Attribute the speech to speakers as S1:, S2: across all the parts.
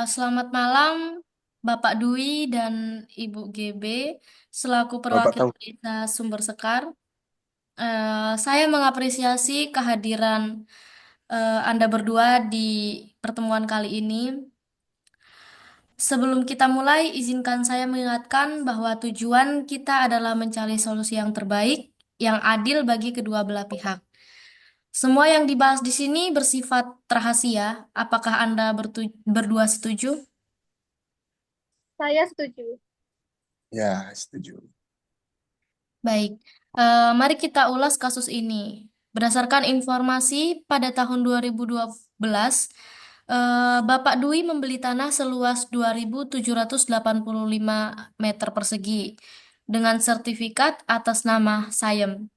S1: Selamat malam, Bapak Dwi dan Ibu GB, selaku
S2: Bapak tahu
S1: perwakilan Desa Sumber Sekar. Saya mengapresiasi kehadiran Anda berdua di pertemuan kali ini. Sebelum kita mulai, izinkan saya mengingatkan bahwa tujuan kita adalah mencari solusi yang terbaik, yang adil bagi kedua belah pihak. Semua yang dibahas di sini bersifat rahasia. Apakah Anda berdua setuju?
S3: Saya setuju.
S2: ya, setuju.
S1: Baik, mari kita ulas kasus ini. Berdasarkan informasi pada tahun 2012, Bapak Dwi membeli tanah seluas 2.785 meter persegi dengan sertifikat atas nama Sayem.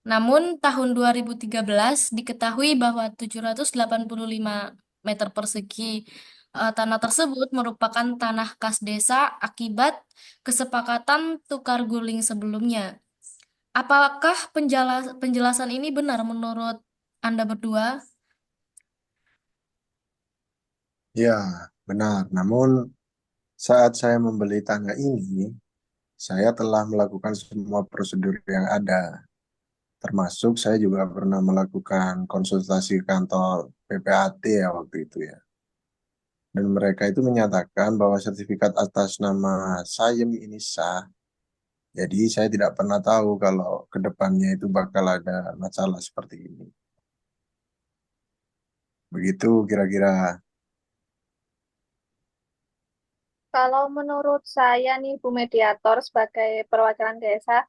S1: Namun tahun 2013 diketahui bahwa 785 meter persegi tanah tersebut merupakan tanah kas desa akibat kesepakatan tukar guling sebelumnya. Apakah penjelasan ini benar menurut Anda berdua?
S2: Ya, benar. Namun saat saya membeli tanah ini, saya telah melakukan semua prosedur yang ada. Termasuk saya juga pernah melakukan konsultasi ke kantor PPAT ya waktu itu ya. Dan mereka itu menyatakan bahwa sertifikat atas nama Sayem ini sah. Jadi saya tidak pernah tahu kalau ke depannya itu bakal ada masalah seperti ini. Begitu kira-kira.
S3: Kalau menurut saya nih, Bu Mediator sebagai perwakilan desa,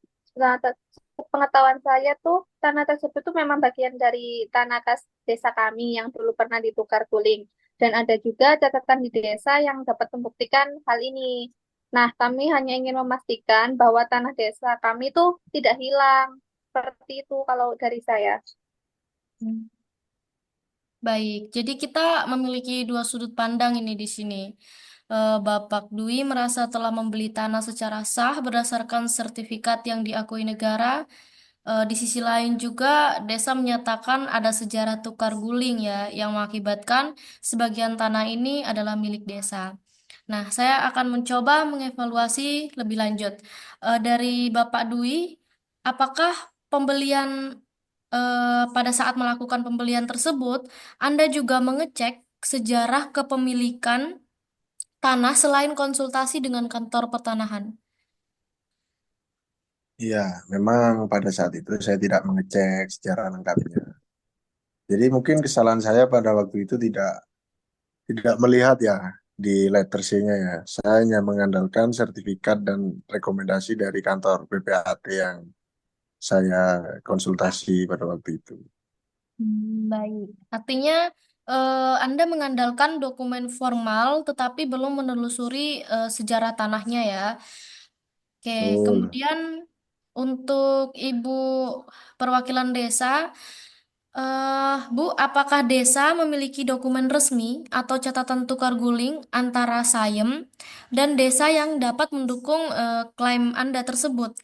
S3: pengetahuan saya tuh tanah tersebut tuh memang bagian dari tanah kas desa kami yang dulu pernah ditukar guling. Dan ada juga catatan di desa yang dapat membuktikan hal ini. Nah, kami hanya ingin memastikan bahwa tanah desa kami tuh tidak hilang. Seperti itu kalau dari saya.
S1: Hmm. Baik, jadi kita memiliki dua sudut pandang ini di sini. Bapak Dwi merasa telah membeli tanah secara sah berdasarkan sertifikat yang diakui negara. Di sisi lain juga, desa menyatakan ada sejarah tukar guling ya, yang mengakibatkan sebagian tanah ini adalah milik desa. Nah, saya akan mencoba mengevaluasi lebih lanjut. Dari Bapak Dwi, apakah pembelian pada saat melakukan pembelian tersebut, Anda juga mengecek sejarah kepemilikan tanah selain konsultasi dengan kantor pertanahan?
S2: Iya, memang pada saat itu saya tidak mengecek secara lengkapnya. Jadi mungkin kesalahan saya pada waktu itu tidak melihat ya di letter C-nya ya. Saya hanya mengandalkan sertifikat dan rekomendasi dari kantor PPAT yang saya konsultasi pada waktu itu.
S1: Baik. Artinya Anda mengandalkan dokumen formal tetapi belum menelusuri sejarah tanahnya ya. Oke,
S2: Betul.
S1: kemudian untuk Ibu perwakilan desa, Bu, apakah desa memiliki dokumen resmi atau catatan tukar guling antara Sayem dan desa yang dapat mendukung klaim Anda tersebut?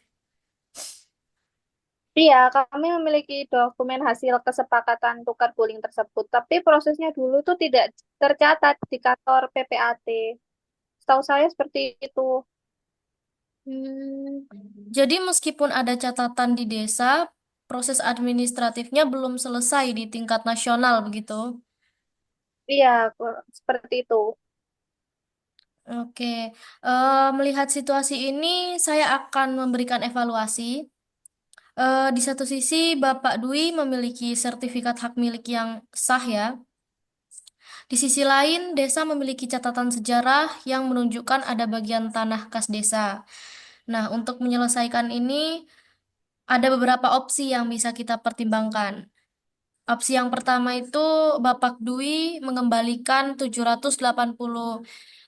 S3: Iya, kami memiliki dokumen hasil kesepakatan tukar guling tersebut, tapi prosesnya dulu tuh tidak tercatat di kantor PPAT. Setahu saya seperti itu.
S1: Hmm, jadi meskipun ada catatan di desa, proses administratifnya belum selesai di tingkat nasional begitu.
S3: Iya, seperti itu.
S1: Oke, melihat situasi ini, saya akan memberikan evaluasi. Di satu sisi, Bapak Dwi memiliki sertifikat hak milik yang sah ya. Di sisi lain, desa memiliki catatan sejarah yang menunjukkan ada bagian tanah kas desa. Nah, untuk menyelesaikan ini, ada beberapa opsi yang bisa kita pertimbangkan. Opsi yang pertama itu Bapak Dwi mengembalikan 780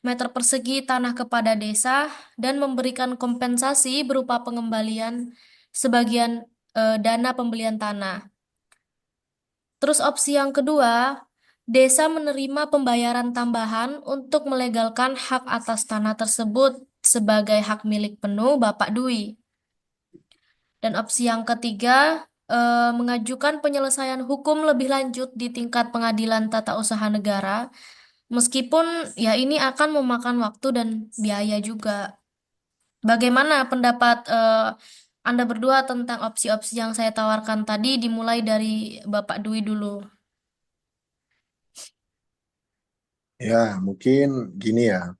S1: meter persegi tanah kepada desa dan memberikan kompensasi berupa pengembalian sebagian dana pembelian tanah. Terus opsi yang kedua, desa menerima pembayaran tambahan untuk melegalkan hak atas tanah tersebut sebagai hak milik penuh Bapak Dwi. Dan opsi yang ketiga, mengajukan penyelesaian hukum lebih lanjut di tingkat pengadilan tata usaha negara Meskipun ya ini akan memakan waktu dan biaya juga. Bagaimana pendapat Anda berdua tentang opsi-opsi yang saya tawarkan tadi, dimulai dari Bapak Dwi dulu?
S2: Ya, mungkin gini ya.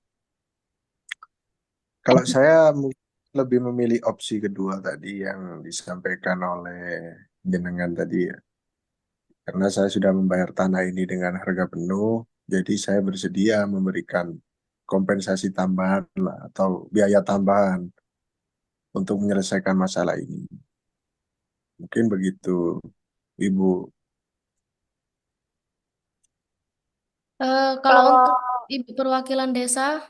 S2: Kalau saya lebih memilih opsi kedua tadi yang disampaikan oleh jenengan tadi ya. Karena saya sudah membayar tanah ini dengan harga penuh, jadi saya bersedia memberikan kompensasi tambahan lah, atau biaya tambahan untuk menyelesaikan masalah ini. Mungkin begitu, Ibu.
S1: Kalau
S3: Kalau
S1: untuk Ibu perwakilan desa,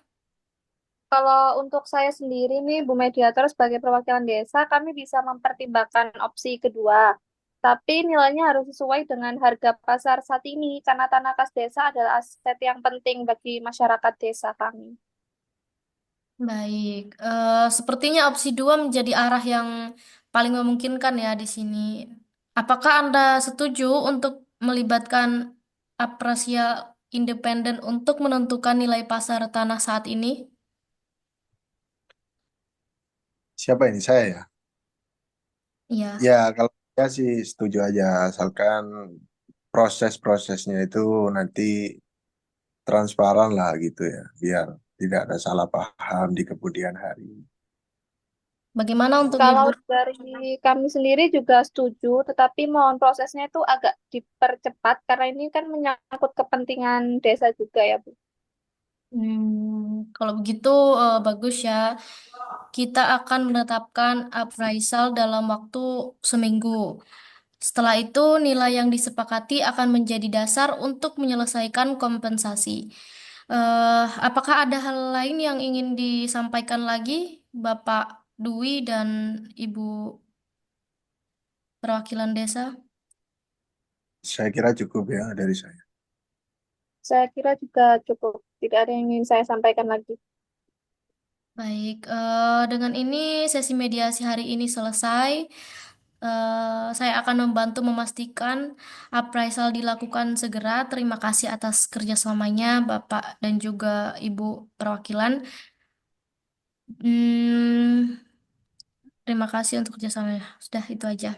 S3: Kalau untuk saya sendiri nih, Bu Mediator sebagai perwakilan desa, kami bisa mempertimbangkan opsi kedua. Tapi nilainya harus sesuai dengan harga pasar saat ini, karena tanah kas desa adalah aset yang penting bagi masyarakat desa kami.
S1: baik. Sepertinya opsi dua menjadi arah yang paling memungkinkan ya di sini. Apakah Anda setuju untuk melibatkan apresial independen untuk menentukan nilai pasar tanah saat ini?
S2: Siapa ini? Saya ya?
S1: Iya.
S2: Ya, kalau saya sih setuju aja, asalkan proses-prosesnya itu nanti transparan lah gitu ya, biar tidak ada salah paham di kemudian hari.
S1: Bagaimana untuk
S3: Kalau
S1: Ibu?
S3: dari kami sendiri juga setuju, tetapi mohon prosesnya itu agak dipercepat, karena ini kan menyangkut kepentingan desa juga ya, Bu.
S1: Kalau begitu bagus ya. Kita akan menetapkan appraisal dalam waktu seminggu. Setelah itu, nilai yang disepakati akan menjadi dasar untuk menyelesaikan kompensasi. Apakah ada hal lain yang ingin disampaikan lagi, Bapak Dwi dan Ibu perwakilan desa?
S2: Saya kira cukup ya dari saya.
S3: Saya kira juga cukup. Tidak ada yang ingin saya sampaikan lagi.
S1: Baik, dengan ini sesi mediasi hari ini selesai. Saya akan membantu memastikan appraisal dilakukan segera. Terima kasih atas kerjasamanya, Bapak dan juga Ibu perwakilan. Hmm, terima kasih untuk kerjasamanya. Sudah itu aja.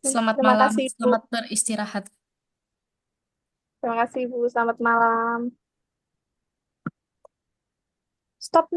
S1: Selamat
S3: Terima
S1: malam,
S3: kasih, Bu.
S1: selamat beristirahat.
S3: Terima kasih, Bu. Selamat malam. Stop.